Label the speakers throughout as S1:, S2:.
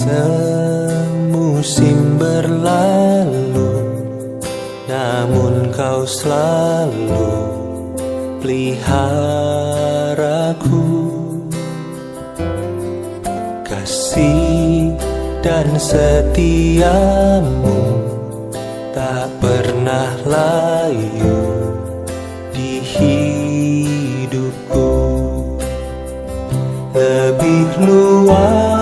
S1: Semusim berlalu, namun kau selalu peliharaku. Kasih dan setiamu tak pernah layu di hidupku. Lebih luas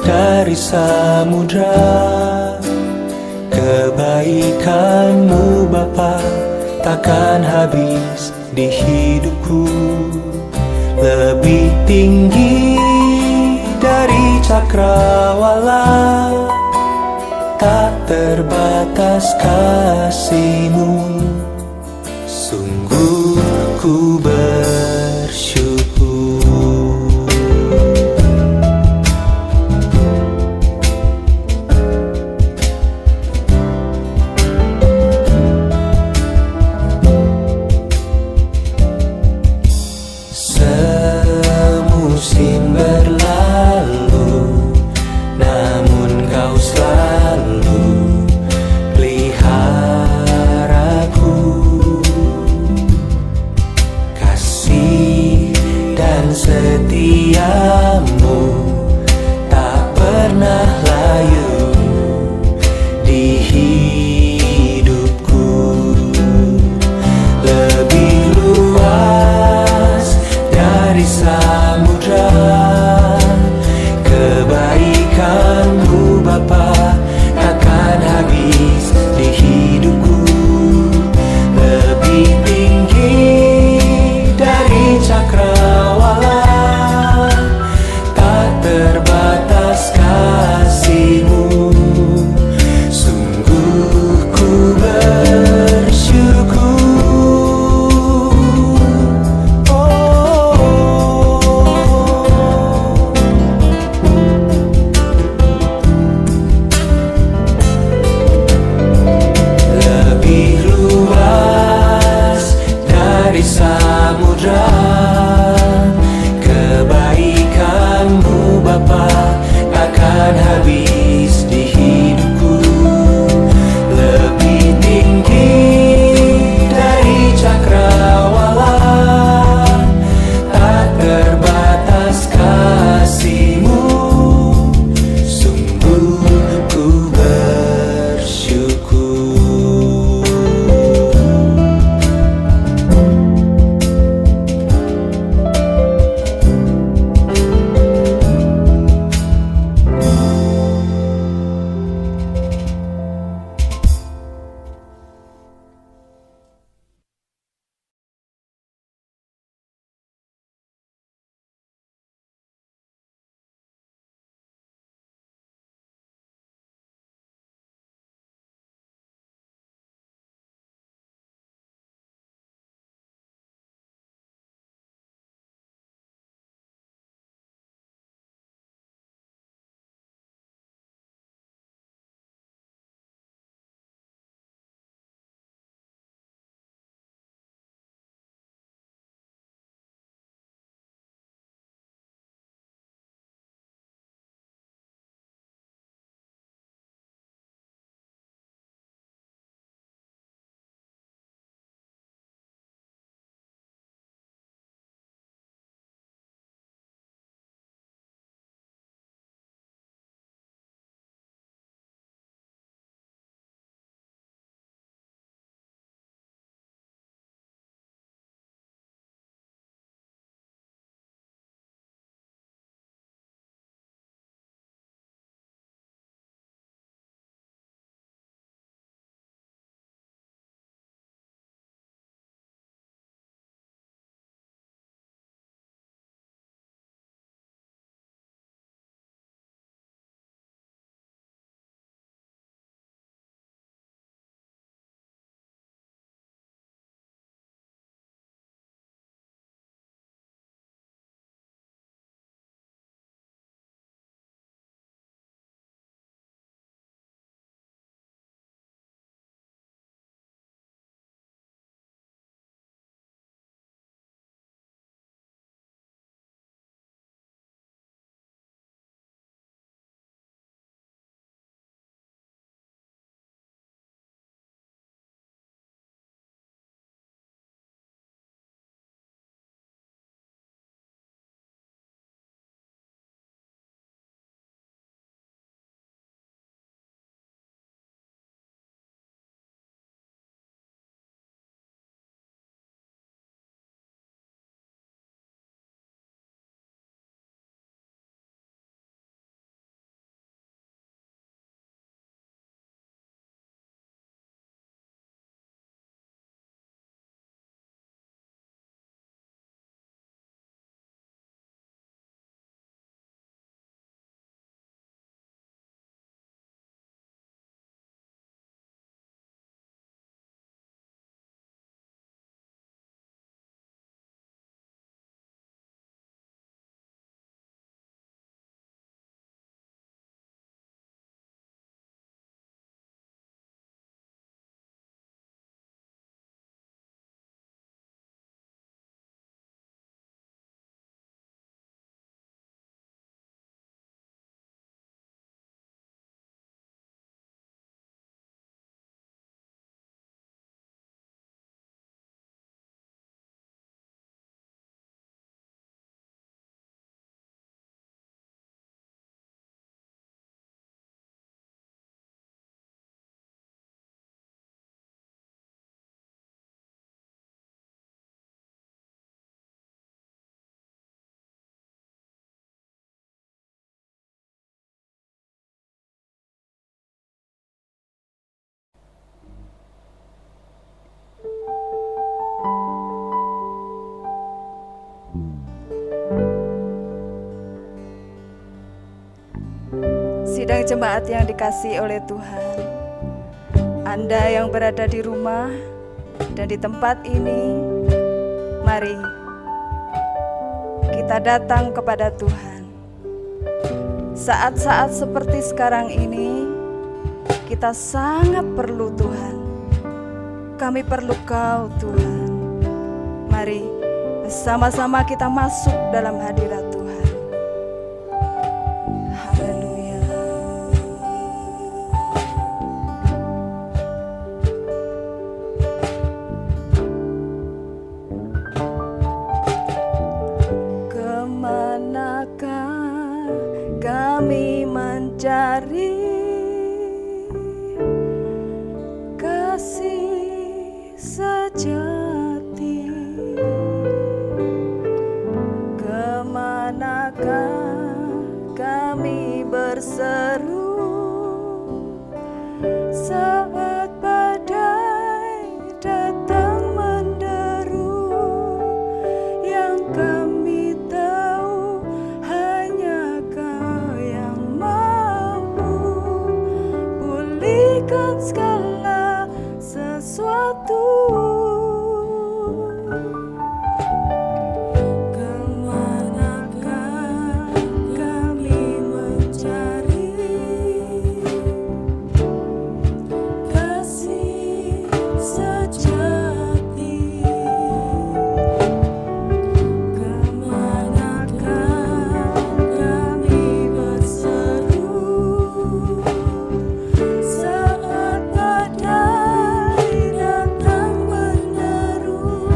S1: dari samudra, kebaikanmu Bapa takkan habis di hidupku. Lebih tinggi dari cakrawala, tak terbatas kasih-Mu. Sungguh ku bersyukur. Semusim berlalu, namun kau selalu peliharaku. Kasih dan setiamu tak pernah layu di hidupku. Lebih luas dari samudra, kebaikanmu Bapa takkan habis di hidupku. Lebih tinggi dari cakrawala,
S2: Sidang jemaat yang dikasihi oleh Tuhan, Anda yang berada di rumah dan di tempat ini, mari kita datang kepada Tuhan. Saat-saat seperti sekarang ini, kita sangat perlu Tuhan. Kami perlu Kau, Tuhan. Mari bersama-sama kita masuk dalam hadirat Tuhan. Haleluya. Kemanakah kami mencari kasih sejati? Kemanakah kami berseru saat badai datang menderu? Yang kami tahu hanya Kau yang mampu pulihkan segala sesuatu. Kemanakah kami mencari kasih sejati? Kemanakah kami berseru saat badai datang menderu?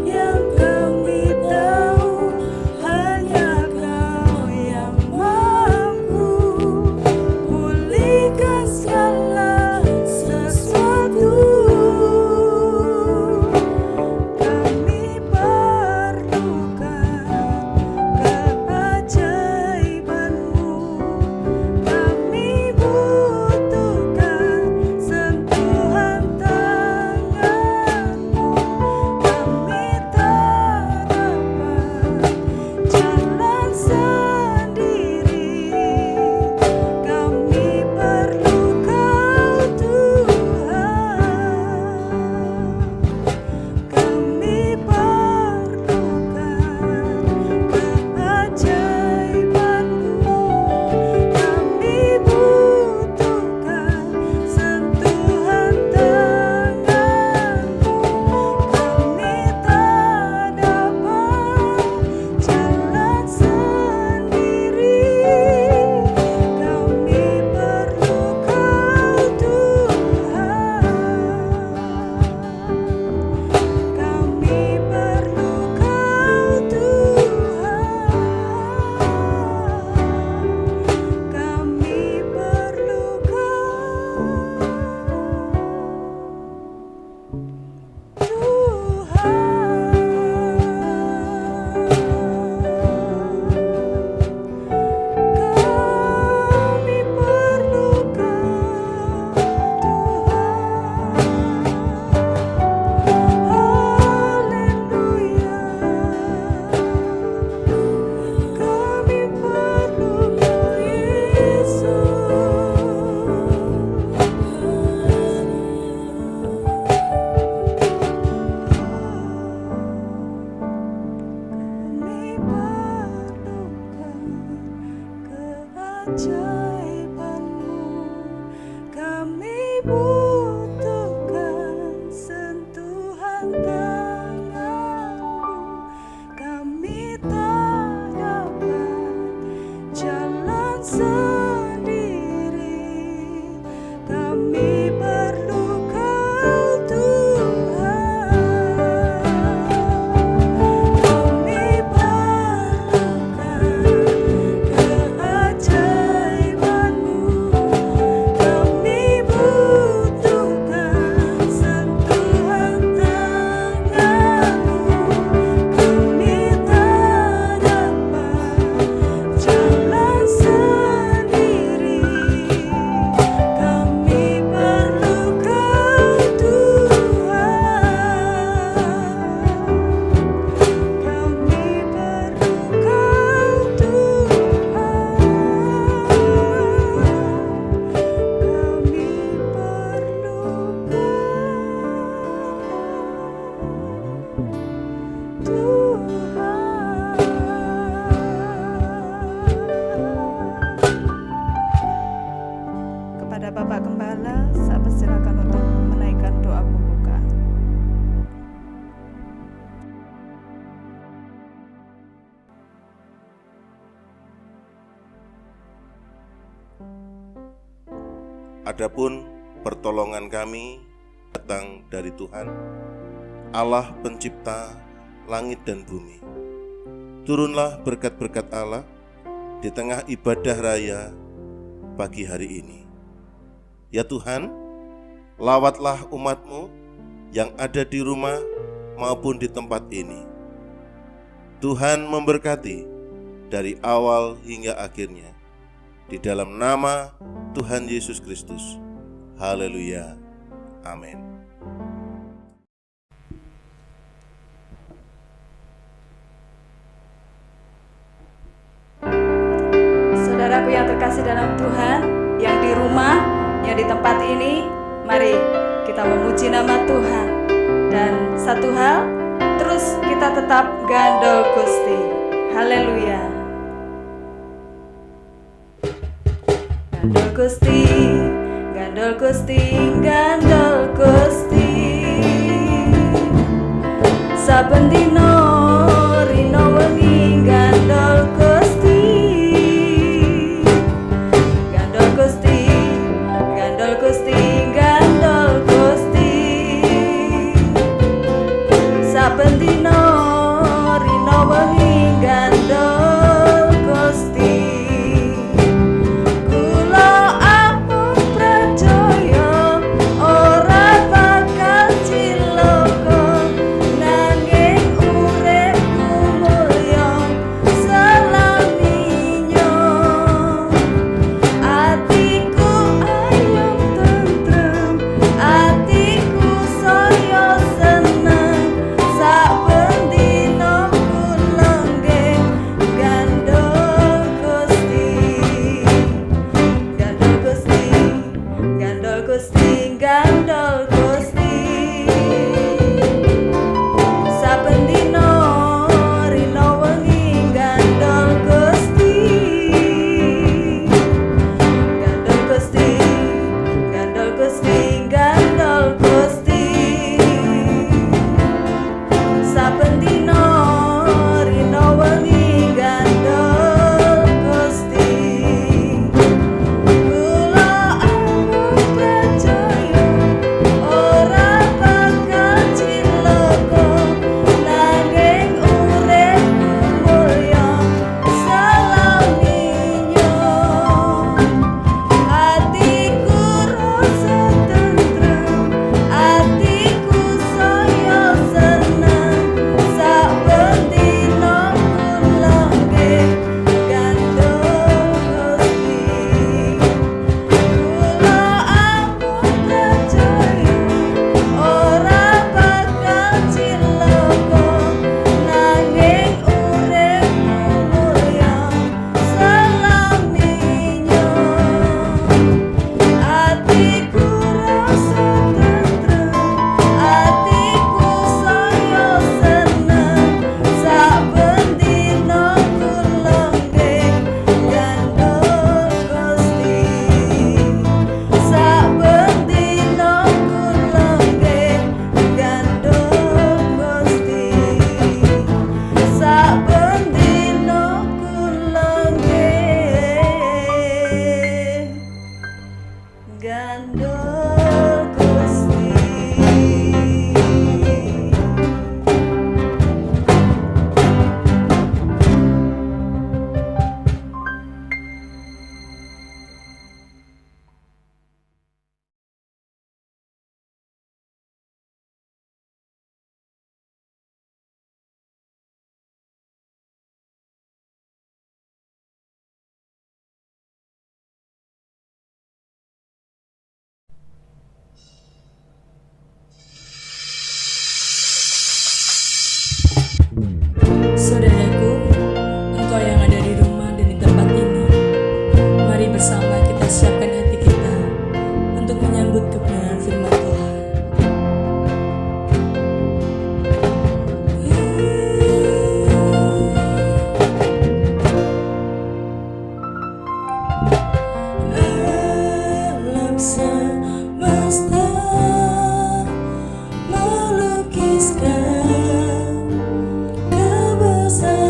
S2: Yang kami tahu hanya Kau yang mampu pulihkan segala sesuatu. Kami perlukan keajaiban-Mu. Kami butuhkan sentuhan tangan-Mu. Kami tak dapat jalan sendiri. Kami perlu Kau, Tuhan. Kami perlukan keajaiban-Mu. Kami butuhkan sentuhan tangan-Mu. Kami tak dapat jalan sendiri. Kami perlu Kau, Tuhan. Kami perlu Kau, Tuhan. Kami perlu keajaiban-Mu. Kami butuhkan sentuhan tangan-Mu. Kami tak dapat jalan sendiri. Kami perlu Kau, Tuhan. Kami perlukan keajaiban-Mu.
S3: Adapun pertolongan kami datang dari Tuhan, Allah pencipta langit dan bumi. Turunlah berkat-berkat Allah di tengah ibadah raya pagi hari ini. Ya Tuhan, lawatlah umat-Mu yang ada di rumah maupun di tempat ini. Tuhan memberkati dari awal hingga akhirnya. Di dalam nama Tuhan Yesus Kristus. Haleluya. Amin.
S2: Saudaraku yang terkasih dalam Tuhan, yang di rumah, yang di tempat ini, mari kita memuji nama Tuhan. Dan satu hal, terus kita tetap gandol Gusti. Haleluya. Gandol Gusti, gandol Gusti, gandol Gusti. Saben dino rino wengi gandol Gusti. Gandol Gusti, gandol Gusti, gandol Gusti. Saben dino rino wengi gandol Gusti.
S4: Saudaraku, engkau yang ada di rumah dan di tempat ini, mari bersama kita siapkan hati kita untuk menyambut kebenaran firman Tuhan. Alam semesta melukiskan kebesaran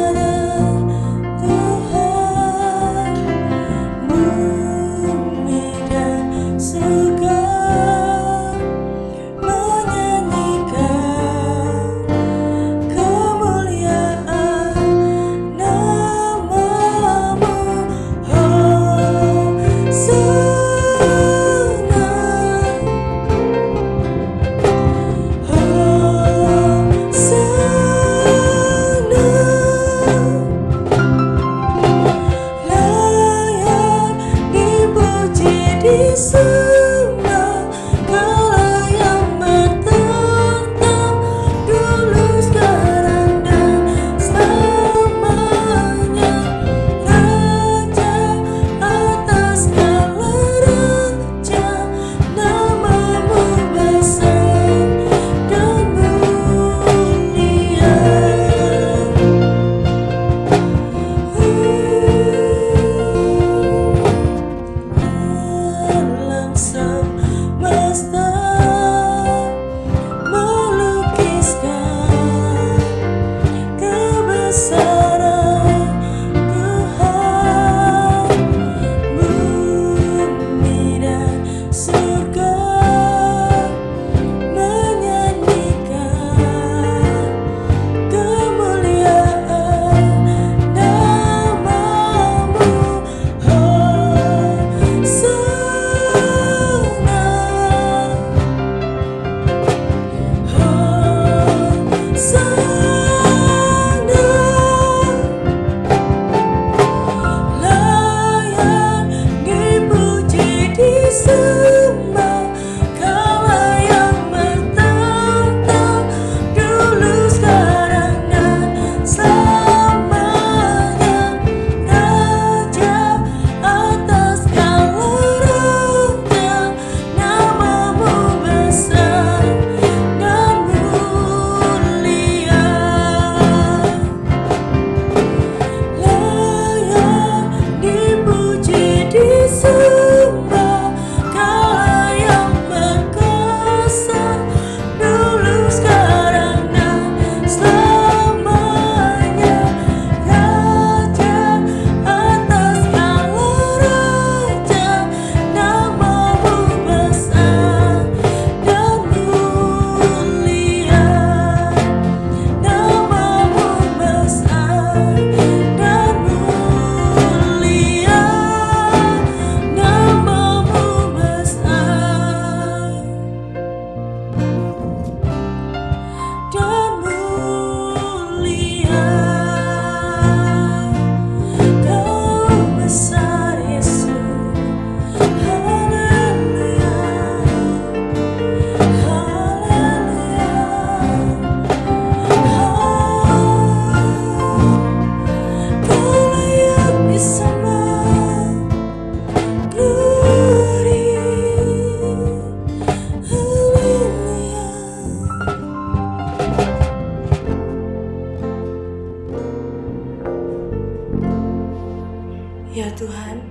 S4: Ya Tuhan,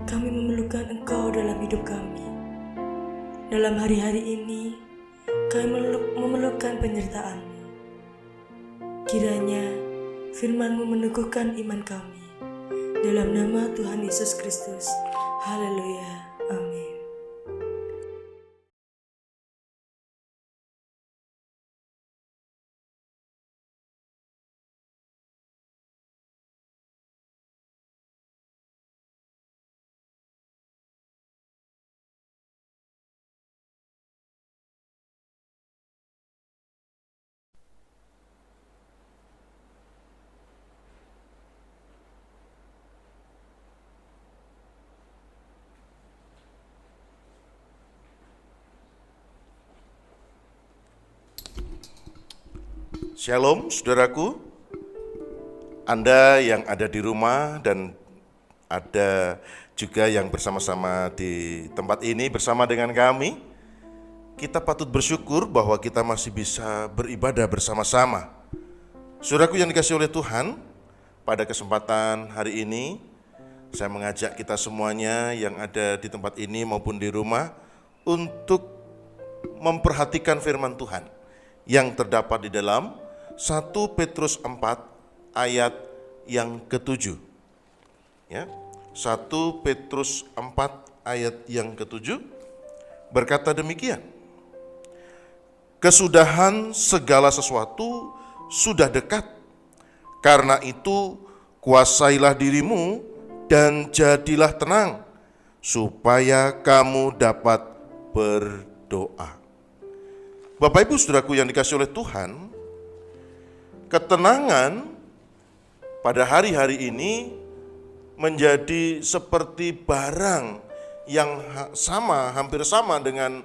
S4: kami memerlukan Engkau dalam hidup kami. Dalam hari-hari ini, kami memerlukan penyertaan-Mu. Kiranya firman-Mu meneguhkan iman kami. Dalam nama Tuhan Yesus Kristus. Haleluya. Amin.
S3: Shalom saudaraku, Anda yang ada di rumah dan ada juga yang bersama-sama di tempat ini bersama dengan kami. Kita patut bersyukur bahwa kita masih bisa beribadah bersama-sama. Saudaraku yang dikasihi oleh Tuhan, pada kesempatan hari ini saya mengajak kita semuanya yang ada di tempat ini maupun di rumah untuk memperhatikan firman Tuhan yang terdapat di dalam 1 Petrus 4 ayat yang ke-7. Ya. 1 Petrus 4 ayat yang ke-7 berkata demikian. Kesudahan segala sesuatu sudah dekat. Karena itu kuasailah dirimu dan jadilah tenang supaya kamu dapat berdoa. Bapak Ibu Saudaraku yang dikasihi oleh Tuhan, ketenangan pada hari-hari ini menjadi seperti barang yang hampir sama dengan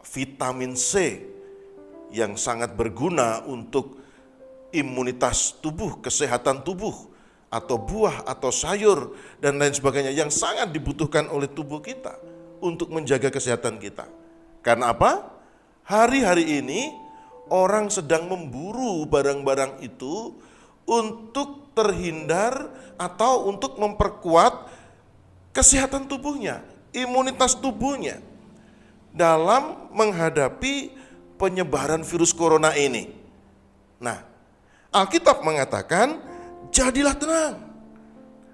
S3: vitamin C yang sangat berguna untuk imunitas tubuh, kesehatan tubuh, atau buah atau sayur dan lain sebagainya yang sangat dibutuhkan oleh tubuh kita untuk menjaga kesehatan kita. Karena apa? Hari-hari ini orang sedang memburu barang-barang itu untuk terhindar atau untuk memperkuat kesehatan tubuhnya, imunitas tubuhnya dalam menghadapi penyebaran virus corona ini. Nah, Alkitab mengatakan, jadilah tenang.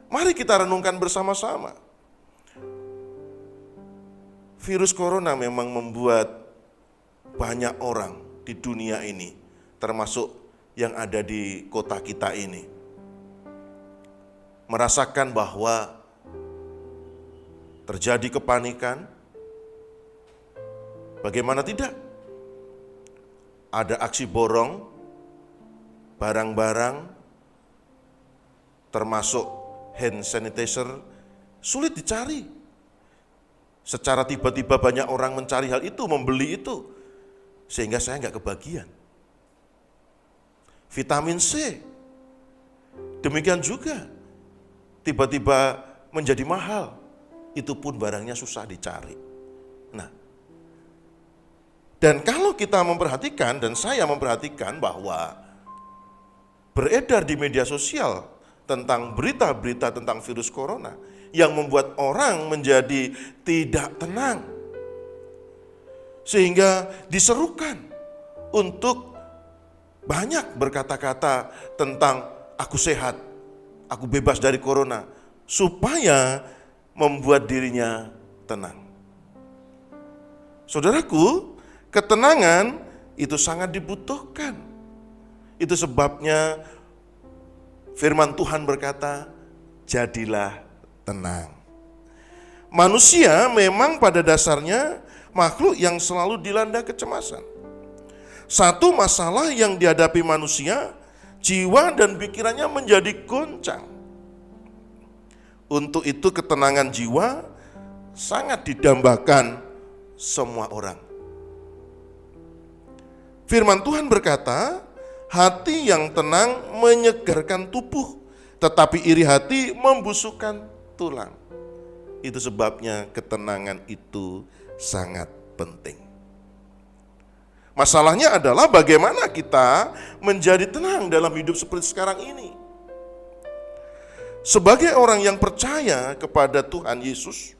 S3: Mari kita renungkan bersama-sama. Virus corona memang membuat banyak orang di dunia ini, termasuk yang ada di kota kita ini, merasakan bahwa terjadi kepanikan. Bagaimana tidak? Ada aksi borong barang-barang, termasuk hand sanitizer, sulit dicari. Secara tiba-tiba banyak orang mencari hal itu, membeli itu, sehingga saya nggak kebagian. Vitamin C, demikian juga, tiba-tiba menjadi mahal, itu pun barangnya susah dicari. Nah, dan kalau kita memperhatikan, dan saya memperhatikan bahwa beredar di media sosial tentang berita-berita tentang virus corona yang membuat orang menjadi tidak tenang, sehingga diserukan untuk banyak berkata-kata tentang aku sehat, aku bebas dari corona, supaya membuat dirinya tenang. Saudaraku, ketenangan itu sangat dibutuhkan. Itu sebabnya firman Tuhan berkata, jadilah tenang. Manusia memang pada dasarnya makhluk yang selalu dilanda kecemasan. Satu masalah yang dihadapi manusia, jiwa dan pikirannya menjadi goncang. Untuk itu ketenangan jiwa sangat didambakan semua orang. Firman Tuhan berkata, hati yang tenang menyegarkan tubuh, tetapi iri hati membusukkan tulang. Itu sebabnya ketenangan itu sangat penting. Masalahnya adalah bagaimana kita menjadi tenang dalam hidup seperti sekarang ini. Sebagai orang yang percaya kepada Tuhan Yesus,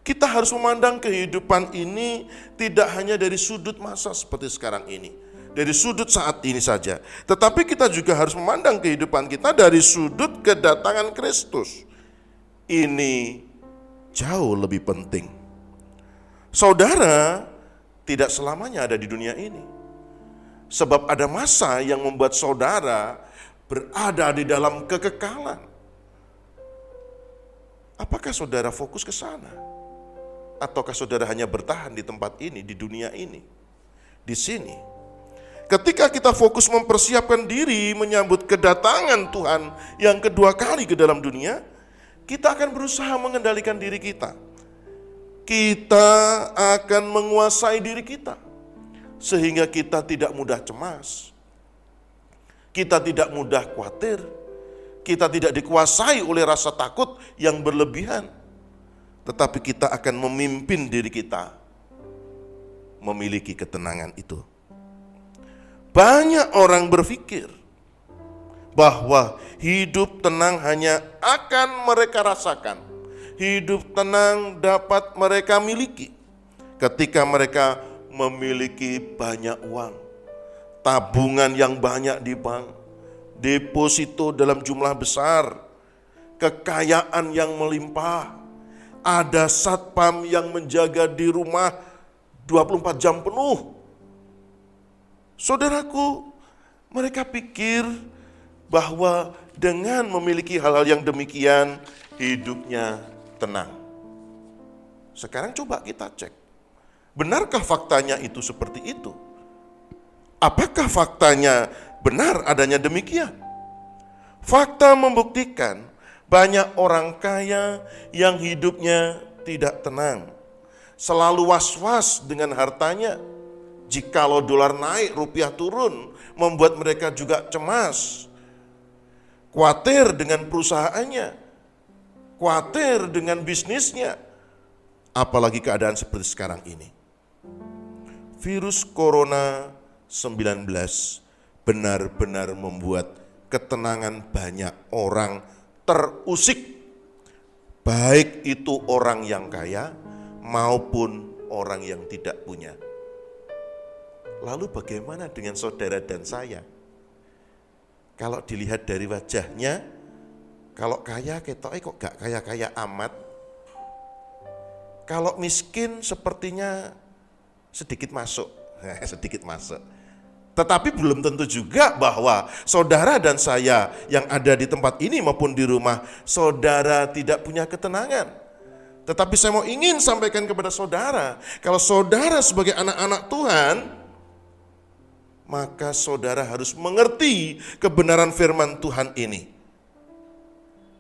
S3: kita harus memandang kehidupan ini tidak hanya dari sudut masa seperti sekarang ini, dari sudut saat ini saja, tetapi kita juga harus memandang kehidupan kita dari sudut kedatangan Kristus. Ini jauh lebih penting. Saudara tidak selamanya ada di dunia ini, sebab ada masa yang membuat saudara berada di dalam kekekalan. Apakah saudara fokus ke sana? Ataukah saudara hanya bertahan di tempat ini, di dunia ini, di sini? Ketika kita fokus mempersiapkan diri menyambut kedatangan Tuhan yang kedua kali ke dalam dunia, kita akan berusaha mengendalikan diri kita. Kita akan menguasai diri kita, sehingga kita tidak mudah cemas, kita tidak mudah khawatir, kita tidak dikuasai oleh rasa takut yang berlebihan. Tetapi kita akan memimpin diri kita memiliki ketenangan itu. Banyak orang berpikir bahwa hidup tenang hanya akan mereka rasakan. Hidup tenang dapat mereka miliki ketika mereka memiliki banyak uang, tabungan yang banyak di bank, deposito dalam jumlah besar, kekayaan yang melimpah, ada satpam yang menjaga di rumah 24 jam penuh. Saudaraku, mereka pikir bahwa dengan memiliki hal-hal yang demikian, hidupnya tenang. Sekarang coba kita cek, benarkah faktanya itu seperti itu? Apakah faktanya benar adanya demikian? Fakta membuktikan banyak orang kaya yang hidupnya tidak tenang, selalu was-was dengan hartanya. Jikalau dolar naik, rupiah turun, membuat mereka juga cemas, khawatir dengan perusahaannya, khawatir dengan bisnisnya. Apalagi keadaan seperti sekarang ini. Virus Corona 19 benar-benar membuat ketenangan banyak orang terusik, baik itu orang yang kaya maupun orang yang tidak punya. Lalu bagaimana dengan saudara dan saya? Kalau dilihat dari wajahnya, kalau kaya ketoknya kok gak kaya-kaya amat. Kalau miskin sepertinya sedikit masuk, sedikit masuk. Tetapi belum tentu juga bahwa saudara dan saya yang ada di tempat ini maupun di rumah, saudara tidak punya ketenangan. Tetapi saya mau ingin sampaikan kepada saudara, kalau saudara sebagai anak-anak Tuhan, maka saudara harus mengerti kebenaran firman Tuhan ini.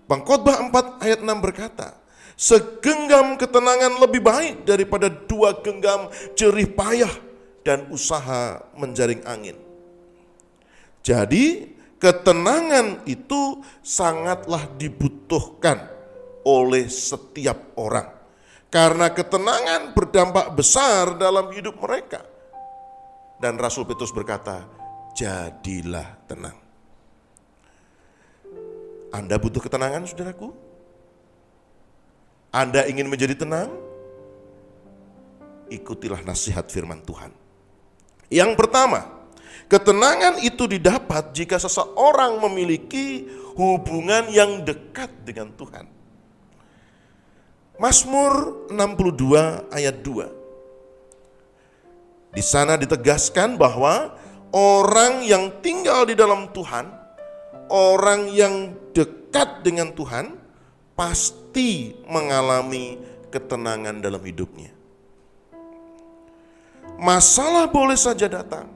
S3: Pengkhotbah 4 ayat 6 berkata, segenggam ketenangan lebih baik daripada 2 genggam jerih payah dan usaha menjaring angin. Jadi ketenangan itu sangatlah dibutuhkan oleh setiap orang. Karena ketenangan berdampak besar dalam hidup mereka. Dan Rasul Petrus berkata, jadilah tenang. Anda butuh ketenangan, saudaraku? Anda ingin menjadi tenang? Ikutilah nasihat firman Tuhan. Yang pertama, ketenangan itu didapat jika seseorang memiliki hubungan yang dekat dengan Tuhan. Mazmur 62 ayat 2. Di sana ditegaskan bahwa orang yang tinggal di dalam Tuhan, orang yang dekat dengan Tuhan, pasti mengalami ketenangan dalam hidupnya. Masalah boleh saja datang,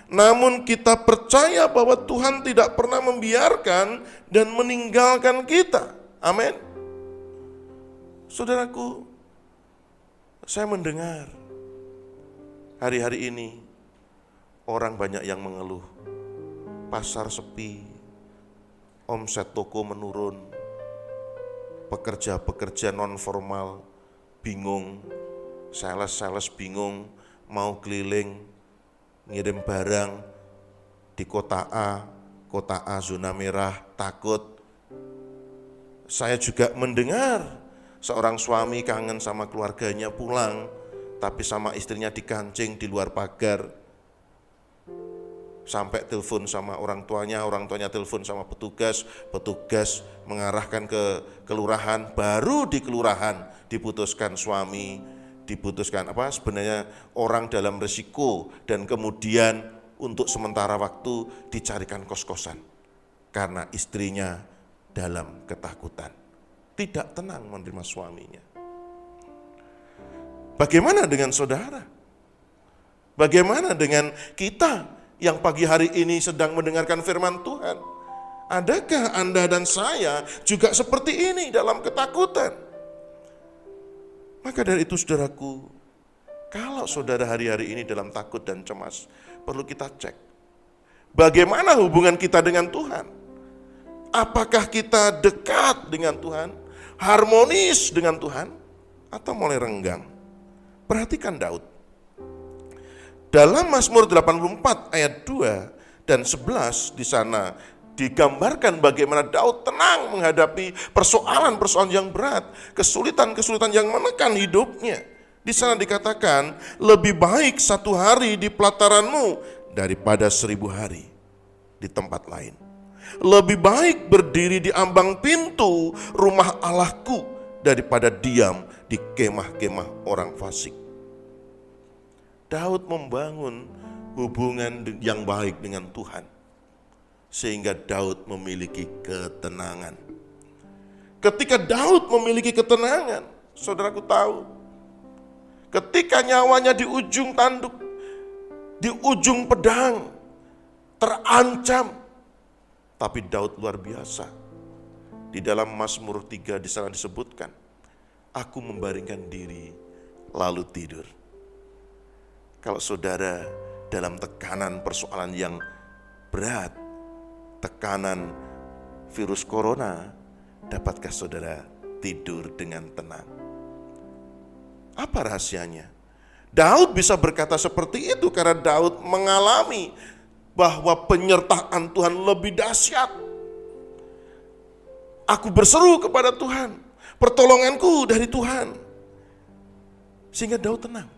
S3: namun kita percaya bahwa Tuhan tidak pernah membiarkan dan meninggalkan kita. Amin. Saudaraku, saya mendengar hari-hari ini orang banyak yang mengeluh, pasar sepi, omset toko menurun, pekerja-pekerja non formal bingung, sales-sales bingung, mau keliling, ngirim barang di kota A zona merah, takut. Saya juga mendengar seorang suami kangen sama keluarganya pulang, tapi sama istrinya dikancing di luar pagar. Sampai telepon sama orang tuanya telepon sama petugas mengarahkan ke kelurahan, baru di kelurahan diputuskan sebenarnya orang dalam resiko, dan kemudian untuk sementara waktu dicarikan kos-kosan karena istrinya dalam ketakutan, tidak tenang menerima suaminya. Bagaimana dengan saudara? Bagaimana dengan kita yang pagi hari ini sedang mendengarkan firman Tuhan? Adakah Anda dan saya juga seperti ini dalam ketakutan? Maka dari itu saudaraku, kalau saudara hari-hari ini dalam takut dan cemas, perlu kita cek bagaimana hubungan kita dengan Tuhan. Apakah kita dekat dengan Tuhan, harmonis dengan Tuhan, atau mulai renggang? Perhatikan Daud. Dalam Mazmur 84 ayat 2 dan 11 di sana digambarkan bagaimana Daud tenang menghadapi persoalan-persoalan yang berat, kesulitan-kesulitan yang menekan hidupnya. Di sana dikatakan, lebih baik 1 hari di pelataranmu daripada 1000 hari di tempat lain. Lebih baik berdiri di ambang pintu rumah Allahku daripada diam di kemah-kemah orang fasik. Daud membangun hubungan yang baik dengan Tuhan, sehingga Daud memiliki ketenangan. Ketika Daud memiliki ketenangan, saudaraku tahu, ketika nyawanya di ujung tanduk, di ujung pedang, terancam, tapi Daud luar biasa. Di dalam Mazmur 3 di sana disebutkan, aku membaringkan diri lalu tidur. Kalau saudara dalam tekanan persoalan yang berat, tekanan virus corona, dapatkah saudara tidur dengan tenang? Apa rahasianya? Daud bisa berkata seperti itu karena Daud mengalami bahwa penyertaan Tuhan lebih dahsyat. Aku berseru kepada Tuhan, pertolonganku dari Tuhan. Sehingga Daud tenang.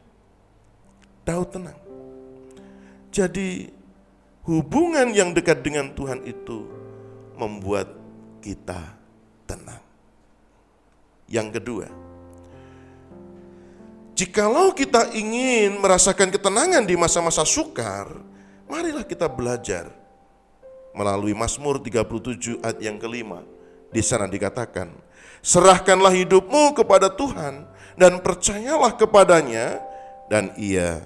S3: Jadi hubungan yang dekat dengan Tuhan itu membuat kita tenang. Yang kedua, jikalau kita ingin merasakan ketenangan di masa-masa sukar, marilah kita belajar melalui Mazmur 37 ayat yang kelima. Di sana dikatakan, serahkanlah hidupmu kepada Tuhan dan percayalah kepadanya, dan Ia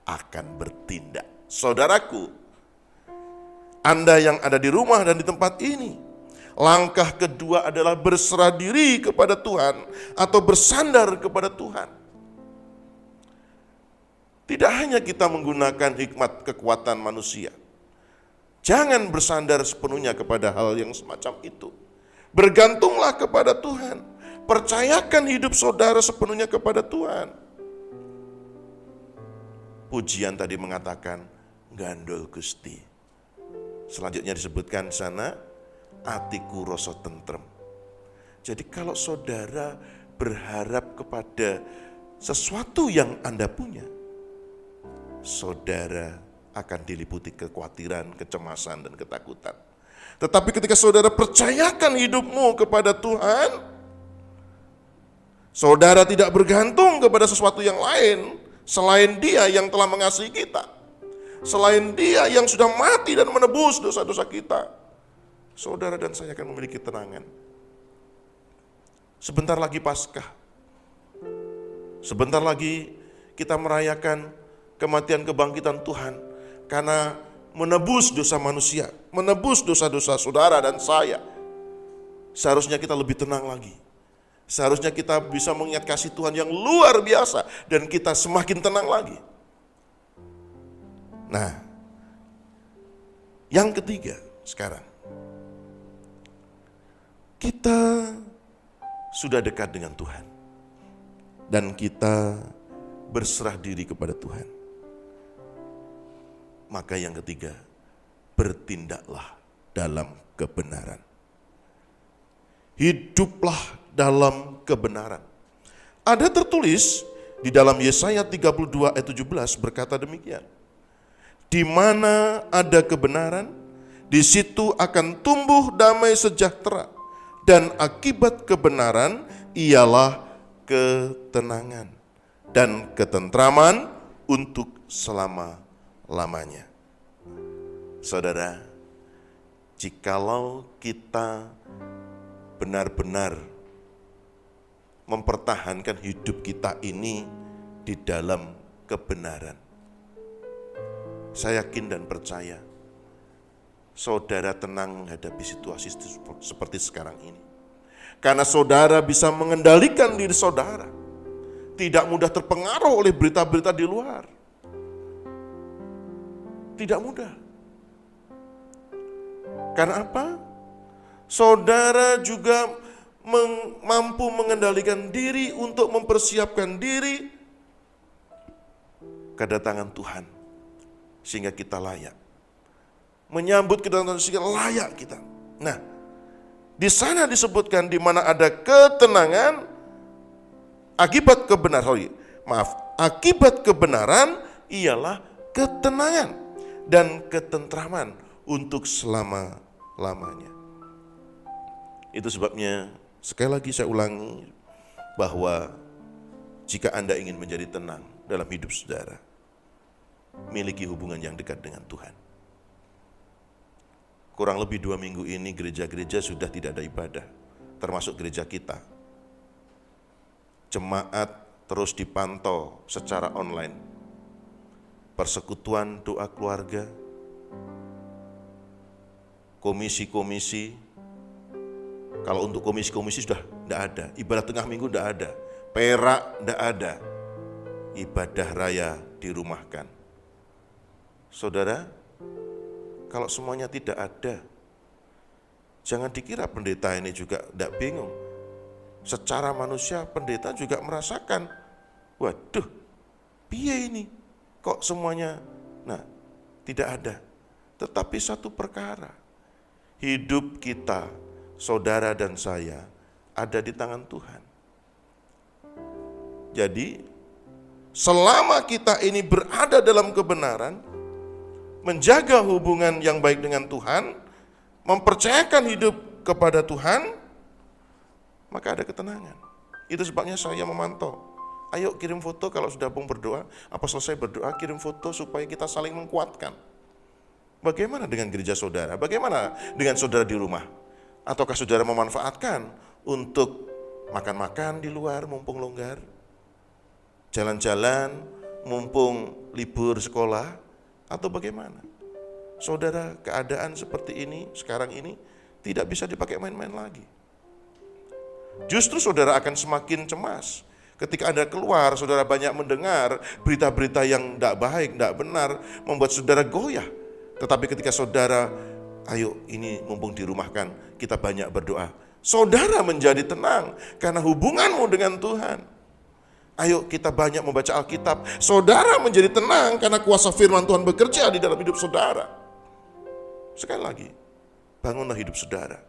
S3: akan bertindak. Saudaraku, Anda yang ada di rumah dan di tempat ini, langkah kedua adalah berserah diri kepada Tuhan atau bersandar kepada Tuhan. Tidak hanya kita menggunakan hikmat kekuatan manusia. Jangan bersandar sepenuhnya kepada hal yang semacam itu. Bergantunglah kepada Tuhan. Percayakan hidup saudara sepenuhnya kepada Tuhan. Pujian tadi mengatakan, gandul Gusti. Selanjutnya disebutkan di sana, atiku rasa tentrem. Jadi kalau saudara berharap kepada sesuatu yang Anda punya, saudara akan diliputi kekhawatiran, kecemasan, dan ketakutan. Tetapi ketika saudara percayakan hidupmu kepada Tuhan, saudara tidak bergantung kepada sesuatu yang lain selain Dia yang telah mengasihi kita, selain Dia yang sudah mati dan menebus dosa-dosa kita, saudara dan saya akan memiliki ketenangan. Sebentar lagi Paskah, sebentar lagi kita merayakan kematian kebangkitan Tuhan, karena menebus dosa manusia, menebus dosa-dosa saudara dan saya. Seharusnya kita lebih tenang lagi. Seharusnya kita bisa mengingat kasih Tuhan yang luar biasa, dan kita semakin tenang lagi. Nah, yang ketiga sekarang, kita sudah dekat dengan Tuhan, dan kita berserah diri kepada Tuhan. Maka yang ketiga, bertindaklah dalam kebenaran. hiduplah dalam kebenaran. Ada tertulis di dalam Yesaya 32 ayat 17 berkata demikian. Di mana ada kebenaran, di situ akan tumbuh damai sejahtera, dan akibat kebenaran ialah ketenangan dan ketentraman untuk selama-lamanya. Saudara, jikalau kita benar-benar mempertahankan hidup kita ini di dalam kebenaran, saya yakin dan percaya saudara tenang menghadapi situasi seperti sekarang ini. Karena saudara bisa mengendalikan diri saudara, tidak mudah terpengaruh oleh berita-berita di luar. Tidak mudah. Karena apa? Saudara juga mampu mengendalikan diri untuk mempersiapkan diri kedatangan Tuhan. Sehingga kita layak. Menyambut kedatangan Tuhan sehingga layak kita. Nah, di sana disebutkan di mana ada ketenangan, akibat kebenaran ialah ketenangan dan ketentraman untuk selama-lamanya. Itu sebabnya sekali lagi saya ulangi bahwa jika Anda ingin menjadi tenang dalam hidup saudara, miliki hubungan yang dekat dengan Tuhan. Kurang lebih 2 minggu ini gereja-gereja sudah tidak ada ibadah, termasuk gereja kita. Jemaat terus dipantau secara online. Persekutuan doa keluarga, komisi-komisi, kalau untuk komisi-komisi sudah tidak ada, ibadah tengah minggu tidak ada, perak tidak ada, ibadah raya dirumahkan. Saudara, kalau semuanya tidak ada, jangan dikira pendeta ini juga tidak bingung. Secara manusia pendeta juga merasakan, waduh, piye ini? Kok semuanya? Nah, tidak ada. Tetapi satu perkara, hidup kita, saudara dan saya, ada di tangan Tuhan. Jadi, selama kita ini berada dalam kebenaran, menjaga hubungan yang baik dengan Tuhan, mempercayakan hidup kepada Tuhan, maka ada ketenangan. Itu sebabnya saya memantau. Ayo kirim foto kalau sudah pun berdoa, apa selesai berdoa kirim foto supaya kita saling menguatkan. Bagaimana dengan gereja saudara? Bagaimana dengan saudara di rumah? Ataukah saudara memanfaatkan untuk makan-makan di luar mumpung longgar? Jalan-jalan mumpung libur sekolah? Atau bagaimana? Saudara, keadaan seperti ini, sekarang ini, tidak bisa dipakai main-main lagi. Justru saudara akan semakin cemas. Ketika Anda keluar, saudara banyak mendengar berita-berita yang tidak baik, tidak benar, membuat saudara goyah. Tetapi ketika saudara, ayo ini mumpung dirumahkan, kita banyak berdoa. Saudara menjadi tenang, karena hubunganmu dengan Tuhan. Ayo kita banyak membaca Alkitab. Saudara menjadi tenang karena kuasa firman Tuhan bekerja di dalam hidup saudara. Sekali lagi, bangunlah hidup saudara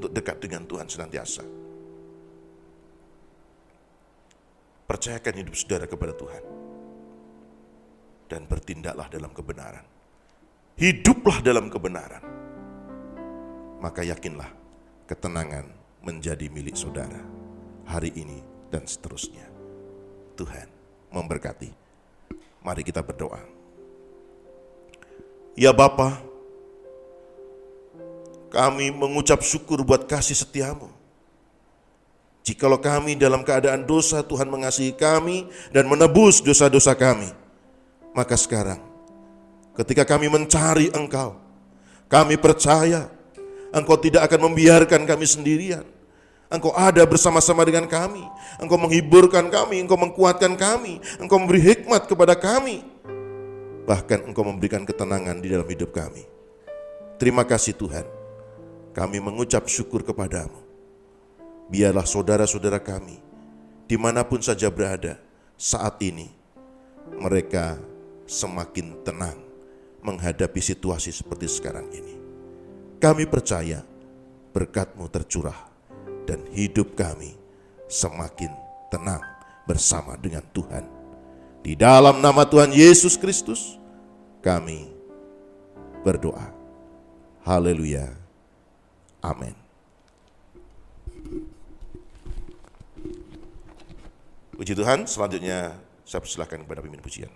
S3: untuk dekat dengan Tuhan senantiasa. Percayakan hidup saudara kepada Tuhan. Dan bertindaklah dalam kebenaran. Hiduplah dalam kebenaran. Maka yakinlah ketenangan menjadi milik saudara hari ini dan seterusnya. Tuhan memberkati. Mari kita berdoa. Ya Bapa, kami mengucap syukur buat kasih setiamu. Jikalau kami dalam keadaan dosa, Tuhan mengasihi kami dan menebus dosa-dosa kami. Maka sekarang, ketika kami mencari Engkau, kami percaya Engkau tidak akan membiarkan kami sendirian. Engkau ada bersama-sama dengan kami. Engkau menghiburkan kami, Engkau menguatkan kami, Engkau memberi hikmat kepada kami. Bahkan Engkau memberikan ketenangan di dalam hidup kami. Terima kasih Tuhan. Kami mengucap syukur kepadamu. Biarlah saudara-saudara kami, dimanapun saja berada saat ini, mereka semakin tenang menghadapi situasi seperti sekarang ini. Kami percaya berkat-Mu tercurah dan hidup kami semakin tenang bersama dengan Tuhan. Di dalam nama Tuhan Yesus Kristus kami berdoa. Haleluya. Amin. Puji Tuhan, selanjutnya saya persilahkan kepada pemimpin pujian.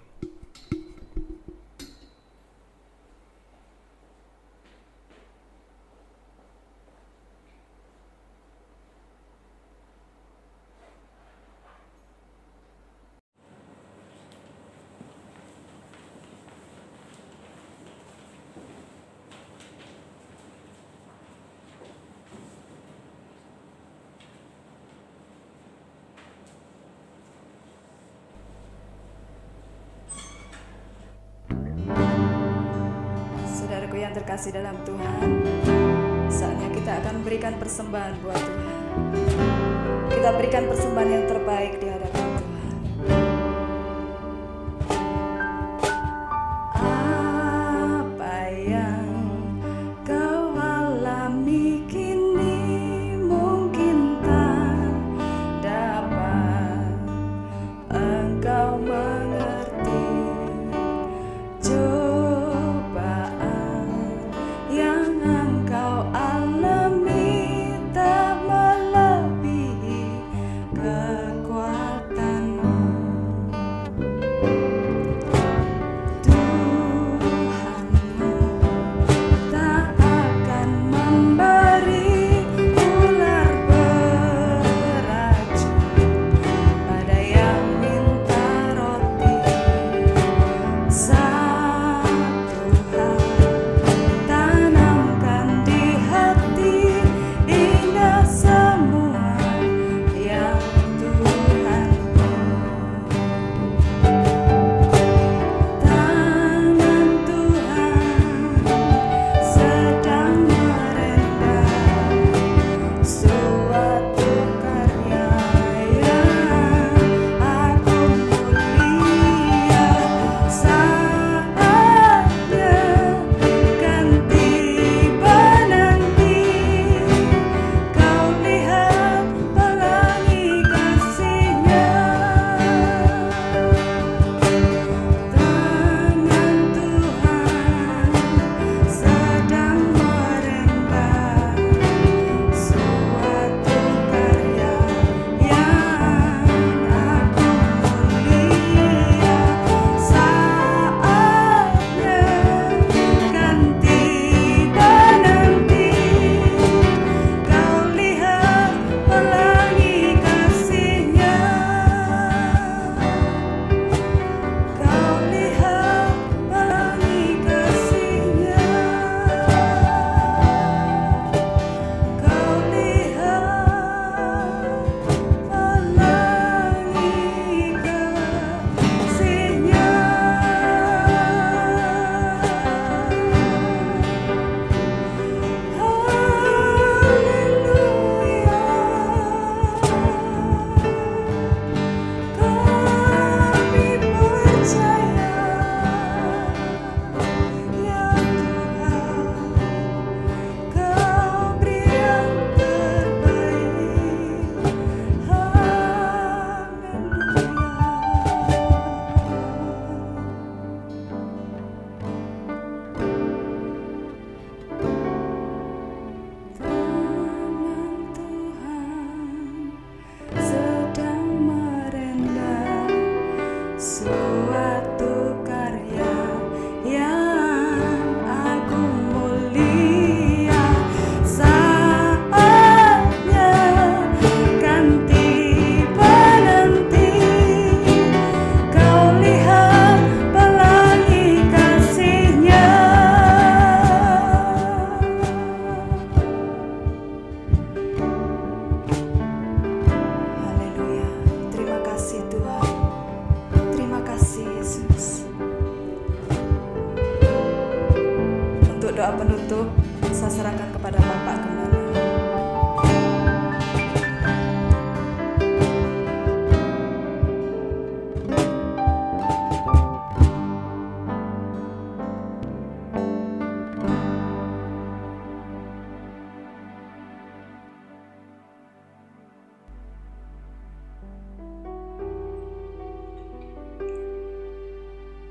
S2: Saudaraku yang terkasih dalam Tuhan, saatnya kita akan berikan persembahan buat Tuhan. Kita berikan persembahan yang terbaik di hadapan Tuhan. Apa yang kau alami kini mungkin tak dapat engkau mengerti. Cobaan yang engkau alami tak melebihi kekuatanmu. Tuhanmu tak akan memberi ular beracun pada yang minta roti. Satu hal tanamkan di hati, indah semua yang Tuhan tangan Tuhan sedang merendam suatu karya yang aku mulia. Saatnya kan tiba nanti, kau lihat pelangi kasih-Nya. Tangan Tuhan sedang merendam suatu karya yang aku mulia. Saatnya kan tiba nanti, kau lihat pelangi kasih-Nya. Kau lihat pelangi kasih-Nya. Kau lihat pelangi kasih-Nya. Kami percaya, ya Tuhan, Kau beri yang terbaik. Tangan Tuhan sedang merendam suatu karya yang agung mulia. Saatnya kan tiba nanti, kau lihat pelangi kasih-Nya. Haleluya. Terima kasih Tuhan. Terima kasih Yesus. Untuk doa penutup, saya serahkan kepada Bapak Gembala.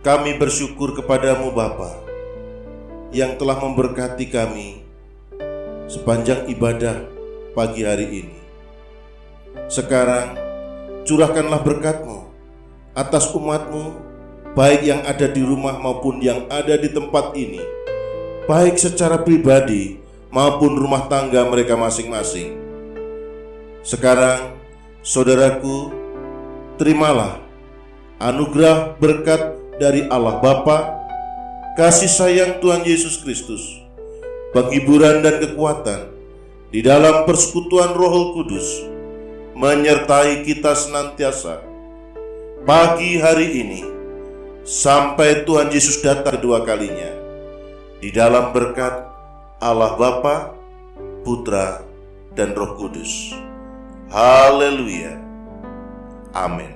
S3: kami bersyukur kepadamu Bapa yang telah memberkati kami sepanjang ibadah pagi hari ini. Sekarang curahkanlah berkat-Mu atas umat-Mu, baik yang ada di rumah maupun yang ada di tempat ini, baik secara pribadi maupun rumah tangga mereka masing-masing. Sekarang, saudaraku, terimalah anugerah berkat dari Allah Bapa, kasih sayang Tuhan Yesus Kristus, penghiburan dan kekuatan di dalam persekutuan Roh Kudus menyertai kita senantiasa pagi hari ini sampai Tuhan Yesus datang kedua kalinya, di dalam berkat Allah Bapa, Putra, dan Roh Kudus. Haleluya. Amin.